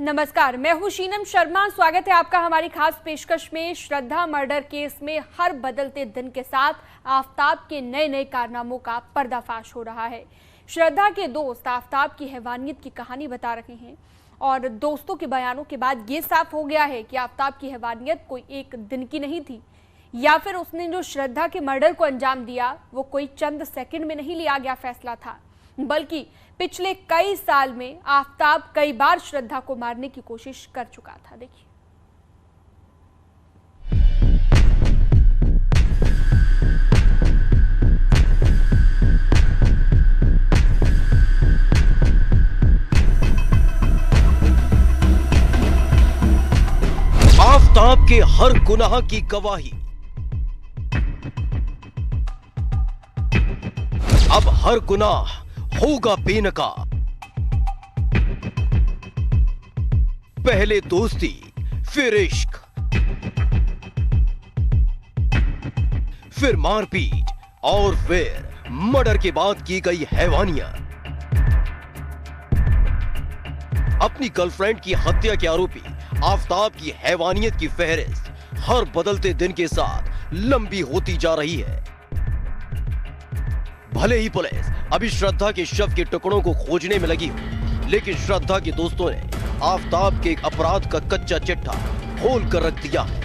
नमस्कार, मैं हूं शीनम शर्मा। स्वागत है आपका हमारी खास पेशकश में। श्रद्धा मर्डर केस में हर बदलते दिन के साथ आफताब के नए नए कारनामों का पर्दाफाश हो रहा है। श्रद्धा के दोस्त आफताब की हैवानियत की कहानी बता रहे हैं और दोस्तों के बयानों के बाद ये साफ हो गया है कि आफताब की हैवानियत कोई एक दिन की नहीं थी, या फिर उसने जो श्रद्धा के मर्डर को अंजाम दिया वो कोई चंद सेकंड में नहीं लिया गया फैसला था, बल्कि पिछले कई साल में आफताब कई बार श्रद्धा को मारने की कोशिश कर चुका था। देखिए, आफताब के हर गुनाह की गवाही अब हर गुनाह होगा बेनकाब। पहले दोस्ती, फिर इश्क, फिर मारपीट और फिर मर्डर के बाद की गई हैवानियत। अपनी गर्लफ्रेंड की हत्या के आरोपी आफताब की हैवानियत की फहरिस्त हर बदलते दिन के साथ लंबी होती जा रही है। भले ही पुलिस अभी श्रद्धा के शव के टुकड़ों को खोजने में लगी हो, लेकिन श्रद्धा के दोस्तों ने आफताब के एक अपराध का कच्चा चिट्ठा खोल कर रख दिया है।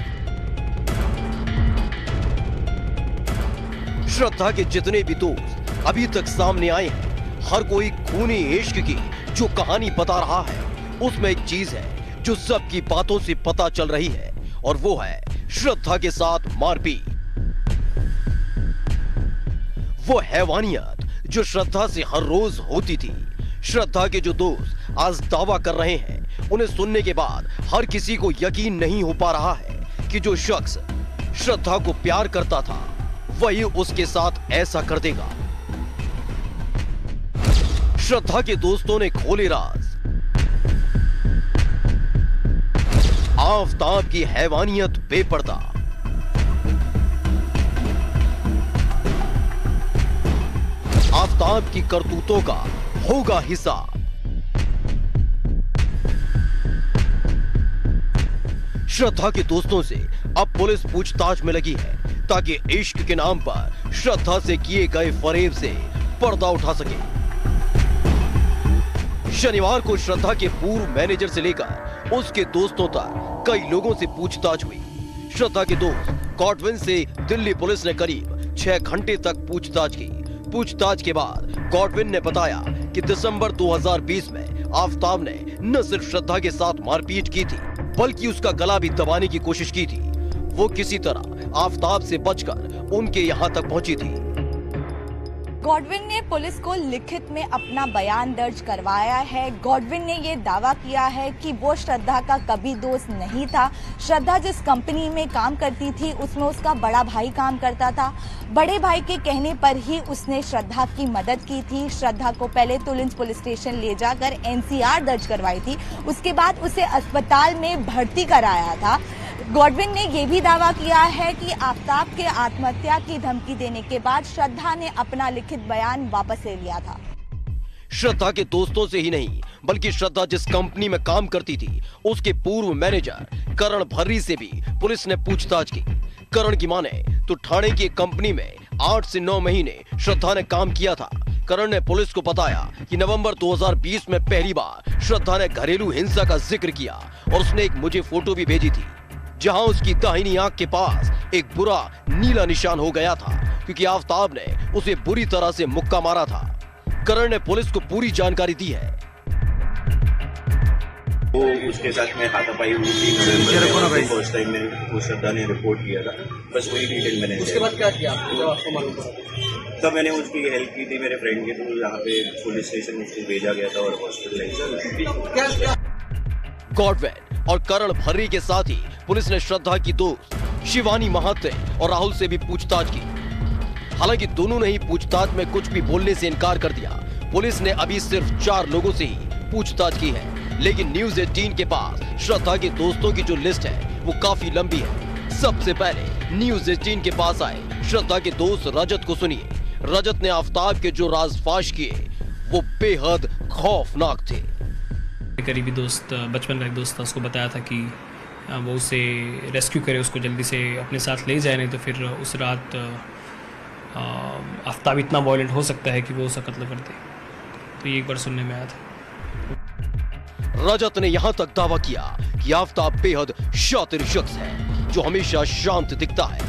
श्रद्धा के जितने भी दोस्त अभी तक सामने आए हैं, हर कोई खूनी इश्क की जो कहानी बता रहा है, उसमें एक चीज है जो सबकी बातों से पता चल रही है, और वो है श्रद्धा के साथ मारपीट। वो हैवानियत जो श्रद्धा से हर रोज होती थी। श्रद्धा के जो दोस्त आज दावा कर रहे हैं, उन्हें सुनने के बाद हर किसी को यकीन नहीं हो पा रहा है कि जो शख्स श्रद्धा को प्यार करता था वही उसके साथ ऐसा कर देगा। श्रद्धा के दोस्तों ने खोले राज। आफताब की हैवानियत बेपर्दा। आफताब की करतूतों का होगा हिसाब। श्रद्धा के दोस्तों से अब पुलिस पूछताछ में लगी है, ताकि इश्क के नाम पर श्रद्धा से किए गए फरेब से पर्दा उठा सके। शनिवार को श्रद्धा के पूर्व मैनेजर से लेकर उसके दोस्तों तक कई लोगों से पूछताछ हुई। श्रद्धा के दोस्त गॉडविन से दिल्ली पुलिस ने करीब 6 घंटे तक पूछताछ की। पूछताछ के बाद गॉडविन ने बताया कि दिसंबर 2020 में आफताब ने न सिर्फ श्रद्धा के साथ मारपीट की थी, बल्कि उसका गला भी दबाने की कोशिश की थी। वो किसी तरह आफताब से बचकर उनके यहाँ तक पहुंची थी। गॉडविन ने पुलिस को लिखित में अपना बयान दर्ज करवाया है। गॉडविन ने ये दावा किया है कि वो श्रद्धा का कभी दोस्त नहीं था। श्रद्धा जिस कंपनी में काम करती थी उसमें उसका बड़ा भाई काम करता था। बड़े भाई के कहने पर ही उसने श्रद्धा की मदद की थी। श्रद्धा को पहले तुलिंज पुलिस स्टेशन ले जाकर एनसीआर दर्ज करवाई थी, उसके बाद उसे अस्पताल में भर्ती कराया था। गॉडविन ने यह भी दावा किया है कि आफताब के आत्महत्या की धमकी देने के बाद श्रद्धा ने अपना लिखित बयान वापस ले लिया था। श्रद्धा के दोस्तों से ही नहीं, बल्कि श्रद्धा जिस कंपनी में काम करती थी उसके पूर्व मैनेजर करण भर्री से भी पुलिस ने पूछताछ की। करण की माने तो ठाणे की एक कंपनी में 8 से 9 महीने श्रद्धा ने काम किया था। करण ने पुलिस को बताया कि नवंबर 2020 में पहली बार श्रद्धा ने घरेलू हिंसा का जिक्र किया, और उसने एक मुझे फोटो भी भेजी थी जहां उसकी दाहिनी आंख के पास एक बुरा नीला निशान हो गया था, क्योंकि आफताब ने उसे बुरी तरह से मुक्का मारा था। करण ने पुलिस को पूरी जानकारी दी है। वो उसके साथ में हाथापाई हुई थी नवंबर में, फर्स्ट टाइम में वो श्रद्धा ने रिपोर्ट किया था। बस वही डिटेल मैंने। उसके बाद क्या किया जब आपको मालूम पड़ा? तब मैंने उसकी हेल्प की थी, मेरे फ्रेंड के थ्रू यहाँ पे पुलिस स्टेशन उसको भेजा गया था और हॉस्पिटलाइज। गॉडविन और करण भर्री के साथ ही पुलिस ने श्रद्धा की दोस्त शिवानी महाते और राहुल से भी पूछताछ की। हालांकि दोनों ने ही पूछताछ में कुछ भी बोलने से इनकार कर दिया। पुलिस ने अभी सिर्फ 4 लोगों से ही पूछताछ की है, लेकिन न्यूज 18 के पास श्रद्धा के दोस्तों की जो लिस्ट है वो काफी लंबी है। सबसे पहले न्यूज 18 के पास आए श्रद्धा के दोस्त रजत को सुनिए। रजत ने आफताब के जो राज फाश किए वो बेहद खौफनाक थे। करीबी दोस्त, बचपन का एक दोस्त था, उसको बताया था कि वो उसे रेस्क्यू करे, उसको जल्दी से अपने साथ ले जाए, नहीं तो फिर उस रात आफ्ताब इतना वॉयलेंट हो सकता है कि वो उसे कत्ल कर दे। तो ये एक बार सुनने में आया था। रजत ने यहां तक दावा किया कि आफ्ताब बेहद शातिर शख्स है जो हमेशा शांत दिखता है,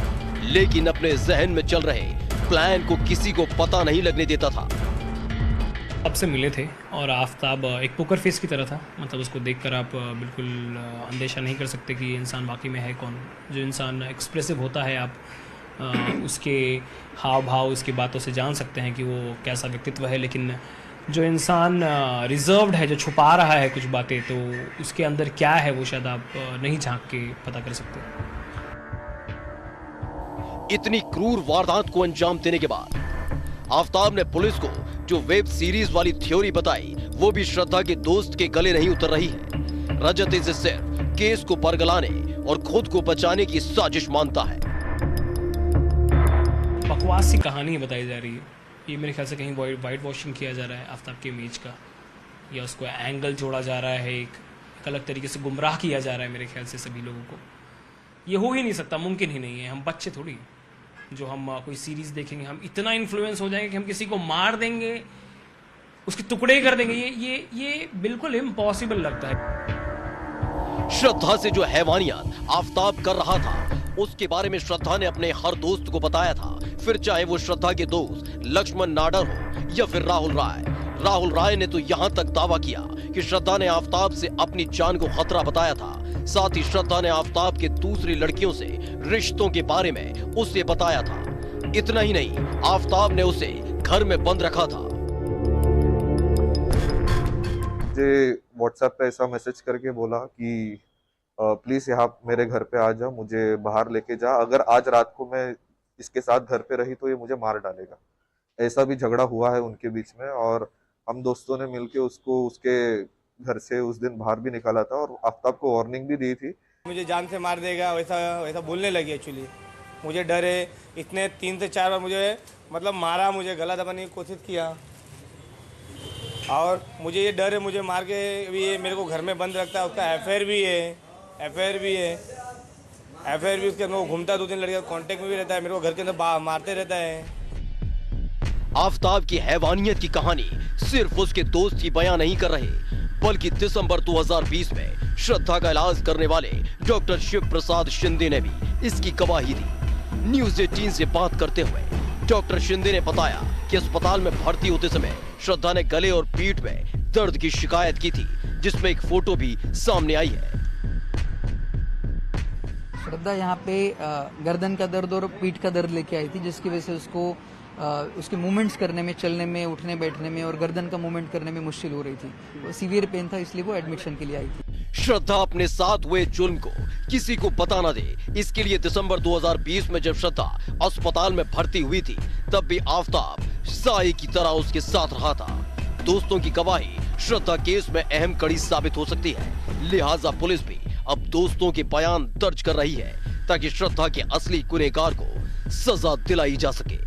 लेकिन अपने जहन में चल रहे प्लान को किसी को पता नहीं लगने देता था। अब से मिले थे और आफ्ताब एक पोकर फेस की तरह था, मतलब उसको देखकर आप बिल्कुल अंदेशा नहीं कर सकते कि ये इंसान वाकई में है कौन। जो इंसान एक्सप्रेसिव होता है, आप उसके हाव भाव, उसकी बातों से जान सकते हैं कि वो कैसा व्यक्तित्व है, लेकिन जो इंसान रिजर्व्ड है, जो छुपा रहा है कुछ बातें, तो उसके अंदर क्या है वो शायद आप नहीं झांक के पता कर सकते। इतनी क्रूर वारदात को अंजाम देने के बाद आफ्ताब ने पुलिस को जो वेब सीरीज वाली थ्योरी बताई, वो भी श्रद्धा के दोस्त के गले नहीं उतर रही है। रजत इसे सिर्फ केस को बरगलाने और खुद को बचाने की साजिश मानता है। बकवास सी कहानी बताई जा रही है। ये मेरे ख्याल से कहीं वाइट वॉशिंग किया जा रहा है आफ्ताब के इमेज का, या उसको एंगल जोड़ा जा रहा है, एक अलग तरीके से गुमराह किया जा रहा है मेरे ख्याल से सभी लोगों को। ये हो ही नहीं सकता, मुमकिन ही नहीं है। हम बच्चे थोड़ी जो हम कोई सीरीज देखेंगे, हम इतना इन्फ्लुएंस हो जाएंगे कि हम किसी को मार देंगे, उसके टुकड़े कर देंगे। ये बिल्कुल इम्पॉसिबल लगता है। श्रद्धा से जो हैवानियत आफ्ताब कर रहा था, उसके बारे में श्रद्धा ने अपने हर दोस्त को बताया था, फिर चाहे वो श्रद्धा के दोस्त लक्ष्मण नाडर हो या फिर राहुल राय। राहुल राय ने तो यहां तक दावा किया कि श्रद्धा ने आफ्ताब से अपनी जान को खतरा बताया था। साथ ही श्रद्धा ने आफ्ताब के दूसरी लड़कियों से रिश्तों के बारे में उसे बताया था। इतना ही नहीं, आफ्ताब ने उसे घर में बंद रखा था। मुझे व्हाट्सएप पे ऐसा मैसेज करके बोला कि प्लीज यहाँ मेरे घर पे आ जा, मुझे बाहर लेके जा, अगर आज रात को मैं इसके साथ घर पे रही तो ये मुझे मार डालेगा। ऐसा भी झगड़ा हुआ है उनके बीच में, और हम दोस्तों ने मिलके उसको उसके घर से उस दिन बाहर भी निकाला था और आफ्ताब को वार्निंग भी दी थी। मुझे जान से मार देगा वैसा बोलने लगी। एक्चुअली मुझे डर है, इतने 3 से 4 बार मुझे मतलब मारा, मुझे गला दबाने की कोशिश किया, और मुझे ये डर है मुझे मार के भी ये मेरे को घर में बंद रखता है। उसका एफआईआर भी है उसके अंदर वो घूमता है, 2-3 लड़कियों कॉन्टेक्ट में भी रहता है, मेरे को घर के अंदर मारते रहता है। आफ्ताब की हैवानियत की कहानी सिर्फ उसके दोस्त ही बयां नहीं कर रहे, बल्कि दिसंबर 2020 में श्रद्धा का इलाज करने वाले डॉक्टर शिव प्रसाद शिंदे ने भी इसकी गवाही दी। न्यूज़ 18 से बात करते हुए डॉक्टर शिंदे ने बताया कि अस्पताल में भर्ती होते समय श्रद्धा ने गले और पीठ में दर्द की शिकायत की थी, जिसमें एक फोटो भी सामने आई है। श्रद्धा यहाँ पे गर्दन का दर्द और पीठ का दर्द लेके आई थी, जिसकी वजह से उसको उसके मूवमेंट्स करने में, चलने में, उठने बैठने में और गर्दन का मूवमेंट करने में मुश्किल हो रही थी। वो सीवियर पेन था, इसलिए वो एडमिशन के लिए आई थी। श्रद्धा अपने साथ हुए जुल्म को किसी को पता न दे, इसके लिए दिसंबर 2020 में जब श्रद्धा अस्पताल में भर्ती हुई थी, तब भी आफ्ताब साए की तरह उसके साथ रहा था। दोस्तों की गवाही श्रद्धा केस में अहम कड़ी साबित हो सकती है, लिहाजा पुलिस भी अब दोस्तों के बयान दर्ज कर रही है ताकि श्रद्धा के असली गुनहगार को सजा दिलाई जा सके।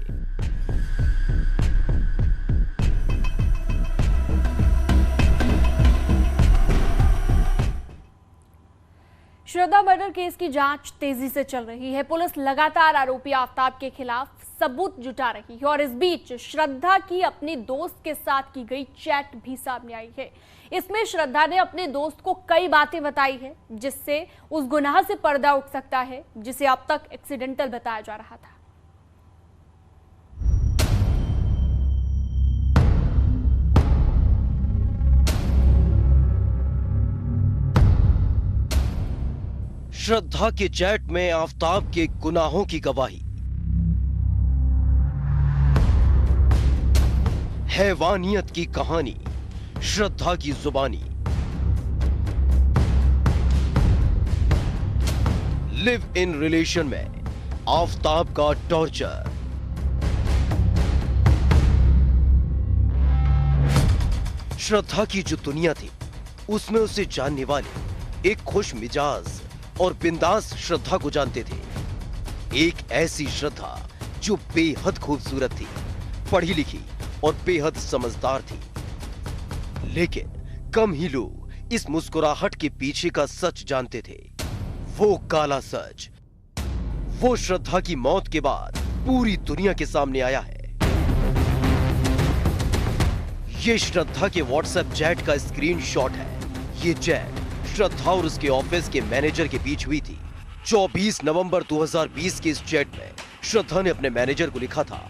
श्रद्धा मर्डर केस की जांच तेजी से चल रही है। पुलिस लगातार आरोपी आफ्ताब के खिलाफ सबूत जुटा रही है और इस बीच श्रद्धा की अपने दोस्त के साथ की गई चैट भी सामने आई है। इसमें श्रद्धा ने अपने दोस्त को कई बातें बताई है, जिससे उस गुनाह से पर्दा उठ सकता है जिसे अब तक एक्सीडेंटल बताया जा रहा था। श्रद्धा के चैट में आफ्ताब के गुनाहों की गवाही, हैवानियत की कहानी, श्रद्धा की जुबानी, लिव इन रिलेशन में आफ्ताब का टॉर्चर, श्रद्धा की जो दुनिया थी उसमें उसे जानने वाले एक खुश मिजाज और बिंदास श्रद्धा को जानते थे। एक ऐसी श्रद्धा जो बेहद खूबसूरत थी, पढ़ी लिखी और बेहद समझदार थी। लेकिन कम ही लोग इस मुस्कुराहट के पीछे का सच जानते थे, वो काला सच, वो श्रद्धा की मौत के बाद पूरी दुनिया के सामने आया है। ये श्रद्धा के व्हाट्सएप चैट का स्क्रीनशॉट है। ये चैट श्रद्धा और उसके ऑफिस के मैनेजर के बीच हुई थी। 24 नवंबर 2020 के इस चैट में श्रद्धा ने अपने मैनेजर को लिखा था,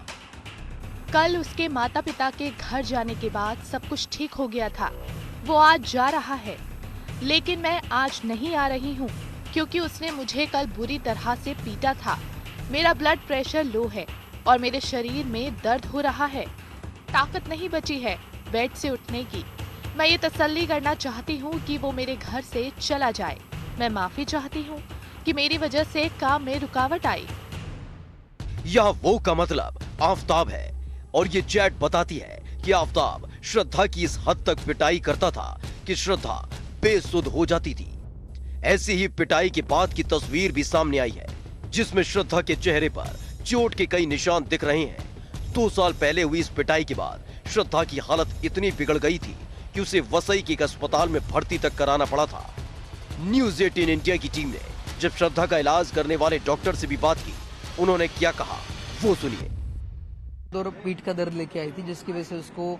कल उसके माता पिता के घर जाने के बाद सब कुछ ठीक हो गया था। वो आज जा रहा है, लेकिन मैं आज नहीं आ रही हूँ क्योंकि उसने मुझे कल बुरी तरह से पीटा था। मेरा ब्लड प्रेशर लो है और मेरे शरीर में दर्द हो रहा है। ताकत नहीं बची है बेड से उठने की। मैं ये तसल्ली करना चाहती हूँ कि वो मेरे घर से चला जाए। मैं माफी चाहती हूँ कि मेरी वजह से काम में रुकावट आई। यह वो का मतलब आफताब है और ये चैट बताती है कि आफताब श्रद्धा की इस हद तक पिटाई करता था कि श्रद्धा बेसुध हो जाती थी। ऐसी ही पिटाई के बाद की तस्वीर भी सामने आई है, जिसमें श्रद्धा के चेहरे पर चोट के कई निशान दिख रहे हैं। 2 साल पहले हुई इस पिटाई के बाद श्रद्धा की हालत इतनी बिगड़ गई थी कि उसे वसई के एक अस्पताल में भर्ती तक कराना पड़ा था। न्यूज़ 18 इंडिया की टीम ने जब श्रद्धा का इलाज करने वाले डॉक्टर से भी बात की, उन्होंने क्या कहा वो सुनिए। और पीठ का दर्द लेके आई थी, जिसकी वजह से उसको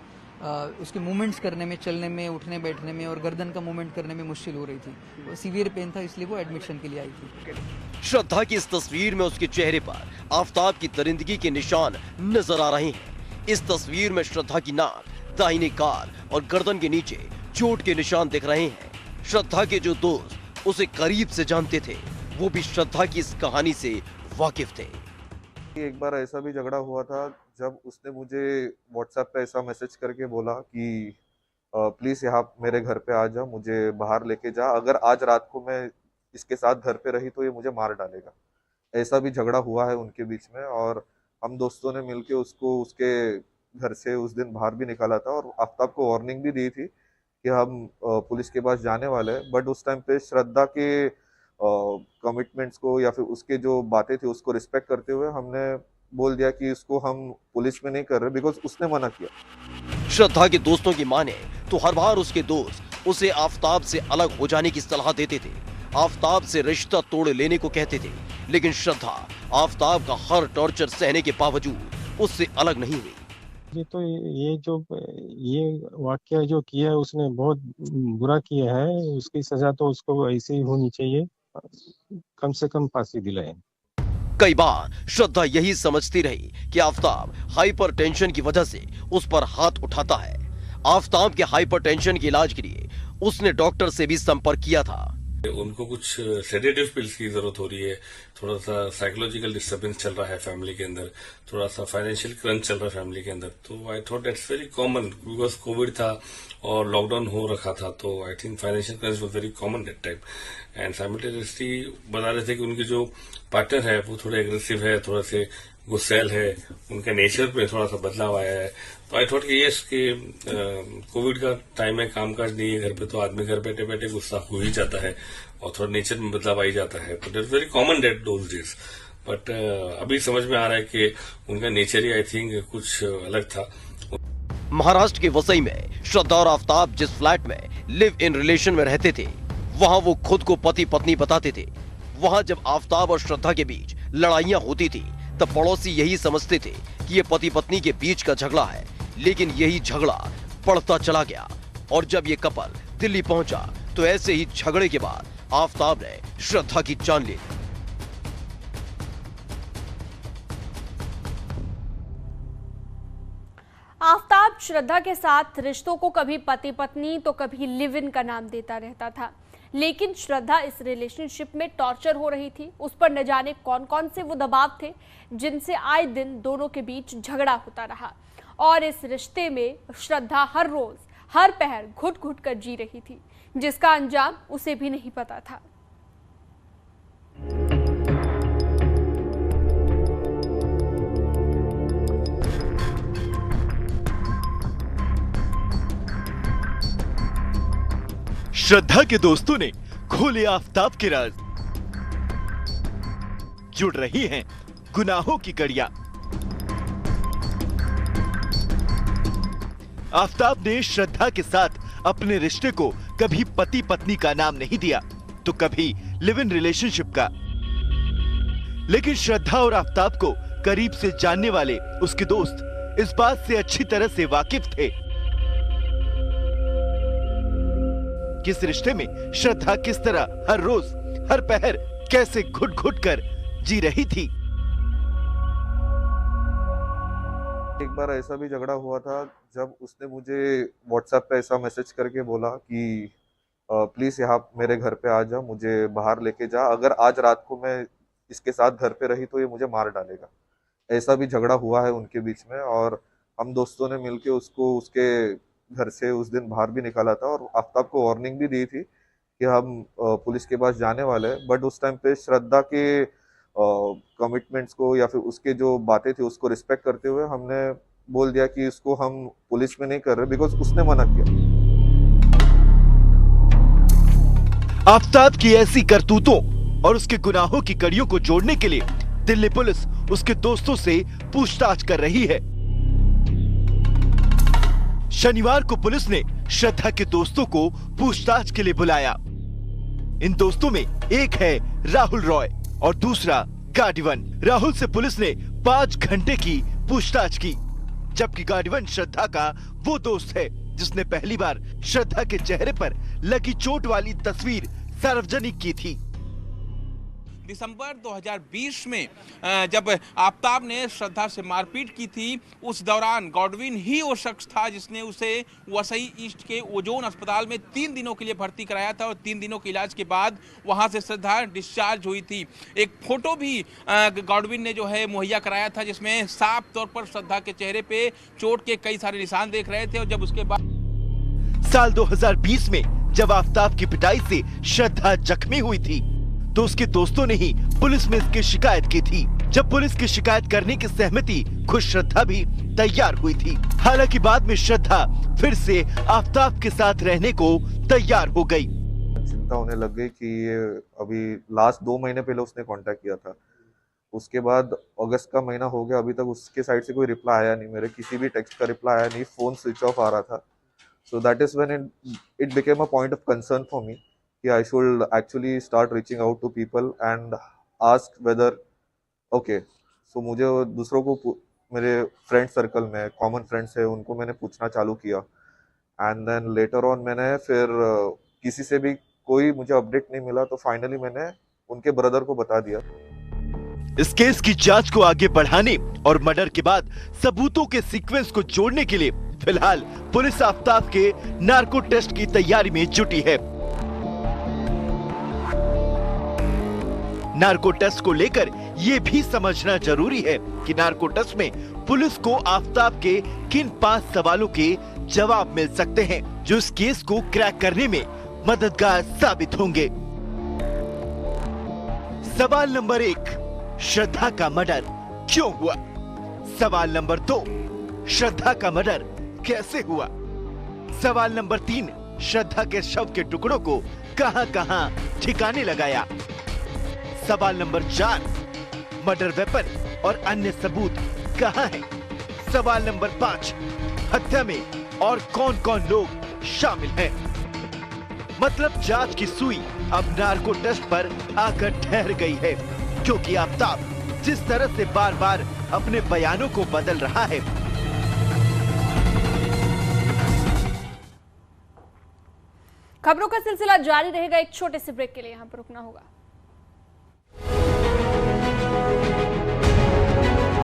उसके मूवमेंट्स करने में, चलने में, उठने बैठने में और गर्दन का मूवमेंट करने में मुश्किल हो रही थी। सीवियर पेन था, इसलिए वो एडमिशन के लिए आई थी। श्रद्धा की इस तस्वीर में उसके चेहरे पर आफताब की दरिंदगी के निशान नजर आ रहे हैं। इस तस्वीर में श्रद्धा की नाक, दाहिने कान और गर्दन के नीचे चोट के निशान दिख रहे हैं। श्रद्धा के जो दोस्त उसे करीब से जानते थे, वो भी श्रद्धा की इस कहानी से वाकिफ थे। एक बार ऐसा भी झगड़ा हुआ था जब उसने मुझे व्हाट्सएप पे ऐसा मैसेज करके बोला कि प्लीज़ यहाँ मेरे घर पे आ जा, मुझे बाहर लेके जा, अगर आज रात को मैं इसके साथ घर पे रही तो ये मुझे मार डालेगा। ऐसा भी झगड़ा हुआ है उनके बीच में और हम दोस्तों ने मिलके उसको उसके घर से उस दिन बाहर भी निकाला था और आफताब को वार्निंग भी दी थी कि हम पुलिस के पास जाने वाले हैं। बट उस टाइम पे श्रद्धा के कमिटमेंट्स को या फिर उसके जो बातें थी उसको रिस्पेक्ट करते हुए हमने बोल दिया कि इसको हम पुलिस में नहीं कर रहे, बिकॉज उसने मना किया। श्रद्धा के दोस्तों की माने तो हर बार उसके दोस्त उसे आफताब से अलग हो जाने की सलाह देते थे, आफताब से रिश्ता तोड़ लेने को कहते थे, लेकिन श्रद्धा आफताब का हर टॉर्चर सहने के बावजूद उससे अलग नहीं हुई। ये वाकया जो किया है उसने बहुत बुरा किया है, उसकी सजा तो उसको ऐसे ही होनी चाहिए, कम से कम फांसी दिलाए। कई बार श्रद्धा यही समझती रही कि आफताब हाइपरटेंशन की वजह से उस पर हाथ उठाता है। आफताब के हाइपरटेंशन के इलाज के लिए उसने डॉक्टर से भी संपर्क किया था। उनको कुछ सेडेटिव पिल्स की जरूरत हो रही है, थोड़ा सा साइकोलॉजिकल डिस्टर्बेंस चल रहा है फैमिली के अंदर, थोड़ा सा फाइनेंशियल क्रंच चल रहा है फैमिली के अंदर। तो I thought that's very common because Covid था और लॉकडाउन हो रखा था, तो I think financial crunch was very common that time. And simultaneously बता रहे थे कि उनके जो पार्टनर है वो थोड़े एग्रेसिव है, थोड़ा से गुस्सैल है, उनके नेचर पे थोड़ा सा बदलाव आया है। तो आई थॉट कि ये कोविड का टाइम है, कामकाज नहीं है घर पे, तो आदमी घर बैठे बैठे गुस्सा हो ही जाता है और थोड़ा नेचर में बदलाव आ ही जाता है। तो that's very common date those days. But अभी समझ में आ रहा है कि उनका नेचर ही आई थिंक कुछ अलग था। महाराष्ट्र के वसई में श्रद्धा और आफताब जिस फ्लैट में लिव इन रिलेशन में रहते थे, वहां वो खुद को पति पत्नी बताते थे। वहां जब आफताब और श्रद्धा के बीच लड़ाइयां होती थी तब पड़ोसी यही समझते थे कि ये पति पत्नी के बीच का झगड़ा है, लेकिन यही झगड़ा बढ़ता चला गया और जब ये कपल दिल्ली पहुंचा तो ऐसे ही झगड़े के बाद आफताब ने श्रद्धा की जान ले ली। आफताब श्रद्धा के साथ रिश्तों को कभी पति पत्नी तो कभी लिव इन का नाम देता रहता था, लेकिन श्रद्धा इस रिलेशनशिप में टॉर्चर हो रही थी। उस पर न जाने कौन कौन से वो दबाव थे जिनसे आए दिन दोनों के बीच झगड़ा होता रहा और इस रिश्ते में श्रद्धा हर रोज हर पहर घुट घुट कर जी रही थी, जिसका अंजाम उसे भी नहीं पता था। श्रद्धा के दोस्तों ने खोले आफताब के राज, जुड़ रही हैं गुनाहों की कड़ियां। आफ्ताब ने श्रद्धा के साथ अपने रिश्ते को कभी पति पत्नी का नाम नहीं दिया तो कभी लिव इन रिलेशनशिप का। लेकिन श्रद्धा और आफ्ताब को करीब से जानने वाले उसके दोस्त इस बात से अच्छी तरह से वाकिफ थे कि इस रिश्ते में श्रद्धा किस तरह हर रोज हर पहर कैसे घुट घुट कर जी रही थी। एक बार ऐसा भी झगड़ा हुआ था जब उसने मुझे व्हाट्सएप पे ऐसा मैसेज करके बोला कि प्लीज यहाँ मेरे घर पे आ जा, मुझे बाहर लेके जा, अगर आज रात को मैं इसके साथ घर पे रही तो ये मुझे मार डालेगा। ऐसा भी झगड़ा हुआ है उनके बीच में और हम दोस्तों ने मिलके उसको उसके घर से उस दिन बाहर भी निकाला था और आफ्ताब को वार्निंग भी दी थी कि हम पुलिस के पास जाने वाले हैं। बट उस टाइम पे श्रद्धा के कमिटमेंट्स को या फिर उसके जो बातें थी उसको रिस्पेक्ट करते हुए हमने बोल दिया कि इसको हम पुलिस में नहीं कर रहे, बिकॉज उसने मना किया। आफ्ताब की ऐसी करतूतों और उसके गुनाहों की कड़ियों को जोड़ने के लिए दिल्ली पुलिस उसके दोस्तों से पूछताछ कर रही है। शनिवार को पुलिस ने श्रद्धा के दोस्तों को पूछताछ के लिए बुलाया। इन दोस्तों में एक है राहुल रॉय और दूसरा गार्डिवन। राहुल से पुलिस ने 5 घंटे की पूछताछ की, जबकि गार्डिवन श्रद्धा का वो दोस्त है जिसने पहली बार श्रद्धा के चेहरे पर लगी चोट वाली तस्वीर सार्वजनिक की थी। दिसंबर 2020 में जब आफ्ताब ने श्रद्धा से मारपीट की थी, उस दौरान गॉडविन ही वो शख्स था जिसने उसे वसई ईस्ट के ओजोन अस्पताल में 3 दिनों के लिए भर्ती कराया था और 3 दिनों के इलाज के बाद वहां से श्रद्धा डिस्चार्ज हुई थी। एक फोटो भी गॉडविन ने जो है मुहैया कराया था जिसमें साफ तौर पर श्रद्धा के चेहरे पे चोट के कई सारे निशान देख रहे थे। और जब उसके बाद साल 2020 में जब आफ्ताब की पिटाई से श्रद्धा जख्मी हुई थी तो उसके दोस्तों ने ही पुलिस में इसकी शिकायत की थी। जब पुलिस की शिकायत करने की सहमति खुद श्रद्धा भी तैयार हुई थी। हालांकि बाद में श्रद्धा फिर से आफ्ताब के साथ रहने को तैयार हो गई। चिंता होने लग गई कि ये अभी लास्ट 2 महीने पहले उसने कांटेक्ट किया था, उसके बाद अगस्त का महीना हो गया, अभी तक उसके साइड से कोई रिप्लाई आया नहीं, मेरे किसी भी टेक्स्ट का रिप्लाई आया नहीं, फोन स्विच ऑफ आ रहा था। So that is when it became a point of concern for me कि I should actually start reaching out to people and ask whether okay, so मुझे दूसरों को मेरे फ्रेंड सर्कल में कॉमन फ्रेंड्स है उनको मैंने पूछना चालू किया एंड देन लेटर ऑन मैंने फिर किसी से भी कोई मुझे अपडेट नहीं मिला तो फाइनली मैंने उनके ब्रदर को बता दिया। इस केस की जांच को आगे बढ़ाने और मर्डर के बाद सबूतों के सीक्वेंस को जोड़ने के लिए फिलहाल पुलिस आफ्ताब के नार्को टेस्ट की तैयारी में जुटी है। नार्को टेस्ट को लेकर यह भी समझना जरूरी है कि नार्को टेस्ट में पुलिस को आफ्ताब के किन 5 सवालों के जवाब मिल सकते हैं जो इस केस को क्रैक करने में मददगार साबित होंगे। सवाल नंबर 1, श्रद्धा का मर्डर क्यों हुआ? सवाल नंबर 2, श्रद्धा का मर्डर कैसे हुआ? सवाल नंबर 3, श्रद्धा के शव के टुकड़ों को कहां-कहां ठिकाने लगाया? सवाल नंबर 4, मर्डर वेपन और अन्य सबूत कहां हैं? सवाल नंबर 5, हत्या में और कौन-कौन लोग शामिल हैं? मतलब जांच की सुई अब नार्को टेस्ट पर आकर ठहर गई है, क्योंकि आफ्ताब जिस तरह से बार-बार अपने बयानों को बदल रहा है। खबरों का सिलसिला जारी रहेगा, एक छोटे से ब्रेक के लिए यहाँ पर रुकना होगा।